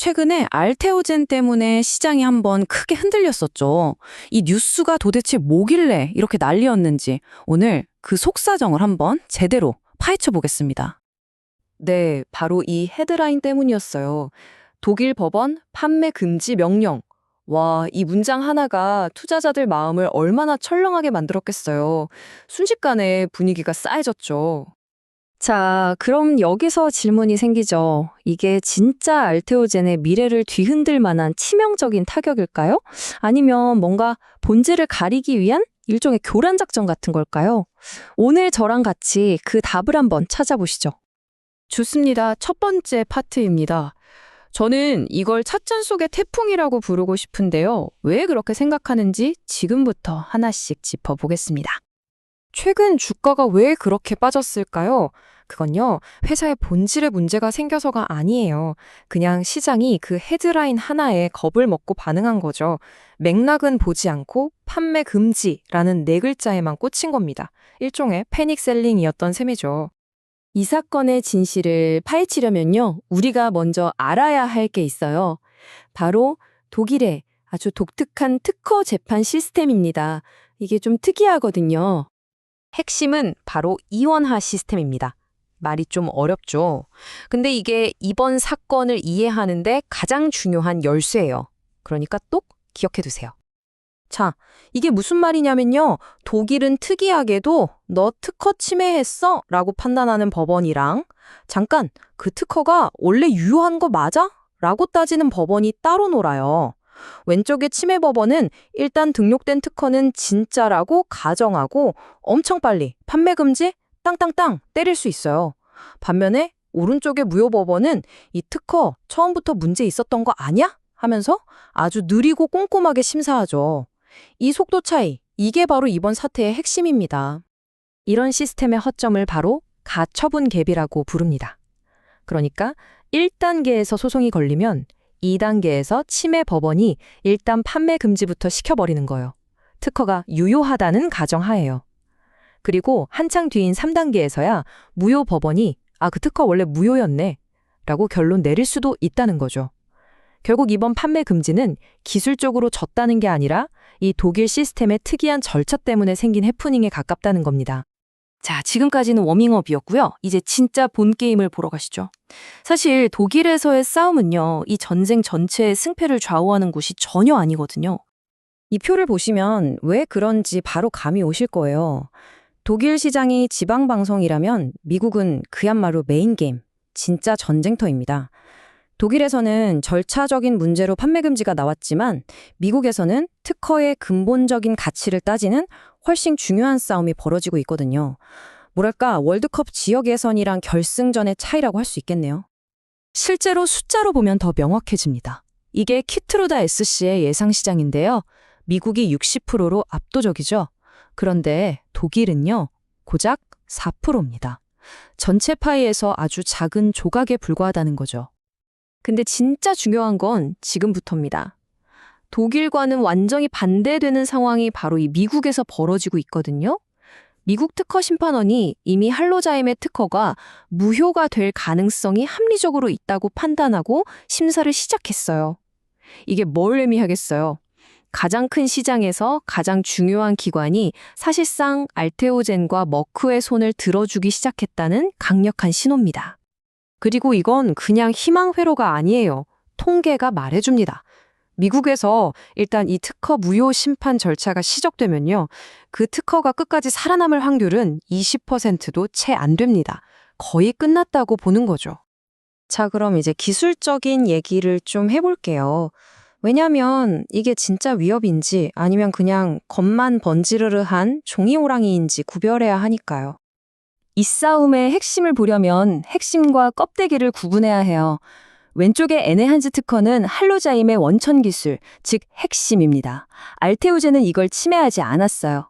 최근에 알테오젠 때문에 시장이 한번 크게 흔들렸었죠. 이 뉴스가 도대체 뭐길래 이렇게 난리였는지 오늘 그 속사정을 한번 제대로 파헤쳐 보겠습니다. 네, 바로 이 헤드라인 때문이었어요. 독일 법원 판매 금지 명령. 와, 이 문장 하나가 투자자들 마음을 얼마나 철렁하게 만들었겠어요. 순식간에 분위기가 싸해졌죠. 자, 그럼 여기서 질문이 생기죠. 이게 진짜 알테오젠의 미래를 뒤흔들 만한 치명적인 타격일까요? 아니면 뭔가 본질을 가리기 위한 일종의 교란 작전 같은 걸까요? 오늘 저랑 같이 그 답을 한번 찾아보시죠. 좋습니다. 첫 번째 파트입니다. 저는 이걸 찻잔 속의 태풍이라고 부르고 싶은데요. 왜 그렇게 생각하는지 지금부터 하나씩 짚어보겠습니다. 최근 주가가 왜 그렇게 빠졌을까요? 그건요, 회사의 본질의 문제가 생겨서가 아니에요. 그냥 시장이 그 헤드라인 하나에 겁을 먹고 반응한 거죠. 맥락은 보지 않고 판매 금지라는 네 글자에만 꽂힌 겁니다. 일종의 패닉셀링이었던 셈이죠. 이 사건의 진실을 파헤치려면요, 우리가 먼저 알아야 할 게 있어요. 바로 독일의 아주 독특한 특허 재판 시스템입니다. 이게 좀 특이하거든요. 핵심은 바로 이원화 시스템입니다. 말이 좀 어렵죠. 근데 이게 이번 사건을 이해하는데 가장 중요한 열쇠예요. 그러니까 꼭 기억해 두세요. 자, 이게 무슨 말이냐면요. 독일은 특이하게도 너 특허 침해했어? 라고 판단하는 법원이랑 잠깐, 그 특허가 원래 유효한 거 맞아? 라고 따지는 법원이 따로 놀아요. 왼쪽의 침해 법원은 일단 등록된 특허는 진짜라고 가정하고 엄청 빨리 판매 금지 땅땅땅 때릴 수 있어요. 반면에 오른쪽의 무효 법원은 이 특허 처음부터 문제 있었던 거 아니야? 하면서 아주 느리고 꼼꼼하게 심사하죠. 이 속도 차이, 이게 바로 이번 사태의 핵심입니다. 이런 시스템의 허점을 바로 가처분 갭이라고 부릅니다. 그러니까 1단계에서 소송이 걸리면 2단계에서 침해 법원이 일단 판매 금지부터 시켜버리는 거예요. 특허가 유효하다는 가정하에요. 그리고 한창 뒤인 3단계에서야 무효 법원이 그 특허 원래 무효였네 라고 결론 내릴 수도 있다는 거죠. 결국 이번 판매 금지는 기술적으로 졌다는 게 아니라 이 독일 시스템의 특이한 절차 때문에 생긴 해프닝에 가깝다는 겁니다. 자, 지금까지는 워밍업이었고요. 이제 진짜 본 게임을 보러 가시죠. 사실 독일에서의 싸움은요, 이 전쟁 전체의 승패를 좌우하는 곳이 전혀 아니거든요. 이 표를 보시면 왜 그런지 바로 감이 오실 거예요. 독일 시장이 지방방송이라면 미국은 그야말로 메인 게임, 진짜 전쟁터입니다. 독일에서는 절차적인 문제로 판매 금지가 나왔지만 미국에서는 특허의 근본적인 가치를 따지는 훨씬 중요한 싸움이 벌어지고 있거든요. 뭐랄까 월드컵 지역 예선이랑 결승전의 차이라고 할 수 있겠네요. 실제로 숫자로 보면 더 명확해집니다. 이게 키트로다 SC의 예상 시장인데요. 미국이 60%로 압도적이죠. 그런데 독일은요, 고작 4%입니다. 전체 파이에서 아주 작은 조각에 불과하다는 거죠. 근데 진짜 중요한 건 지금부터입니다. 독일과는 완전히 반대되는 상황이 바로 이 미국에서 벌어지고 있거든요. 미국 특허 심판원이 이미 할로자임의 특허가 무효가 될 가능성이 합리적으로 있다고 판단하고 심사를 시작했어요. 이게 뭘 의미하겠어요? 가장 큰 시장에서 가장 중요한 기관이 사실상 알테오젠과 머크의 손을 들어주기 시작했다는 강력한 신호입니다. 그리고 이건 그냥 희망 회로가 아니에요. 통계가 말해줍니다. 미국에서 일단 이 특허 무효 심판 절차가 시작되면요, 그 특허가 끝까지 살아남을 확률은 20%도 채 안 됩니다. 거의 끝났다고 보는 거죠. 자, 그럼 이제 기술적인 얘기를 좀 해볼게요. 왜냐면 이게 진짜 위협인지 아니면 그냥 겉만 번지르르한 종이호랑이인지 구별해야 하니까요. 이 싸움의 핵심을 보려면 핵심과 껍데기를 구분해야 해요. 왼쪽의 에네한즈 특허는 할로자임의 원천 기술, 즉 핵심입니다. 알테오젠은 이걸 침해하지 않았어요.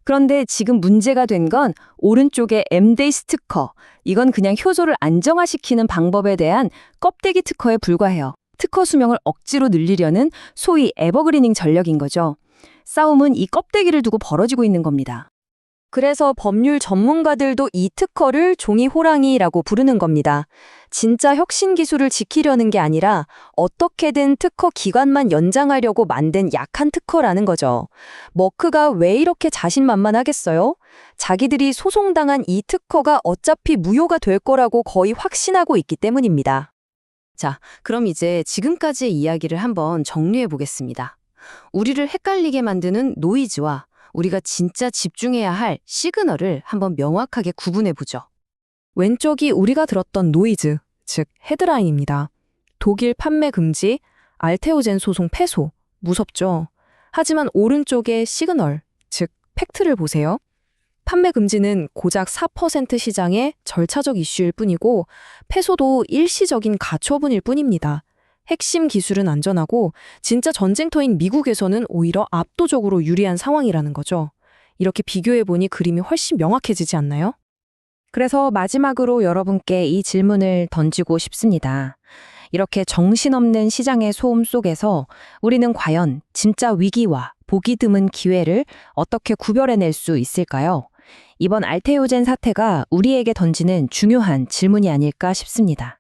그런데 지금 문제가 된 건 오른쪽의 엠데이스 특허. 이건 그냥 효소를 안정화시키는 방법에 대한 껍데기 특허에 불과해요. 특허 수명을 억지로 늘리려는 소위 에버그리닝 전략인 거죠. 싸움은 이 껍데기를 두고 벌어지고 있는 겁니다. 그래서 법률 전문가들도 이 특허를 종이 호랑이라고 부르는 겁니다. 진짜 혁신 기술을 지키려는 게 아니라 어떻게든 특허 기간만 연장하려고 만든 약한 특허라는 거죠. 머크가 왜 이렇게 자신만만하겠어요? 자기들이 소송당한 이 특허가 어차피 무효가 될 거라고 거의 확신하고 있기 때문입니다. 자, 그럼 이제 지금까지의 이야기를 한번 정리해 보겠습니다. 우리를 헷갈리게 만드는 노이즈와 우리가 진짜 집중해야 할 시그널을 한번 명확하게 구분해 보죠. 왼쪽이 우리가 들었던 노이즈, 즉 헤드라인입니다. 독일 판매 금지, 알테오젠 소송 패소. 무섭죠? 하지만 오른쪽의 시그널, 즉 팩트를 보세요. 판매 금지는 고작 4% 시장의 절차적 이슈일 뿐이고 패소도 일시적인 가처분일 뿐입니다. 핵심 기술은 안전하고 진짜 전쟁터인 미국에서는 오히려 압도적으로 유리한 상황이라는 거죠. 이렇게 비교해보니 그림이 훨씬 명확해지지 않나요? 그래서 마지막으로 여러분께 이 질문을 던지고 싶습니다. 이렇게 정신없는 시장의 소음 속에서 우리는 과연 진짜 위기와 보기 드문 기회를 어떻게 구별해낼 수 있을까요? 이번 알테오젠 사태가 우리에게 던지는 중요한 질문이 아닐까 싶습니다.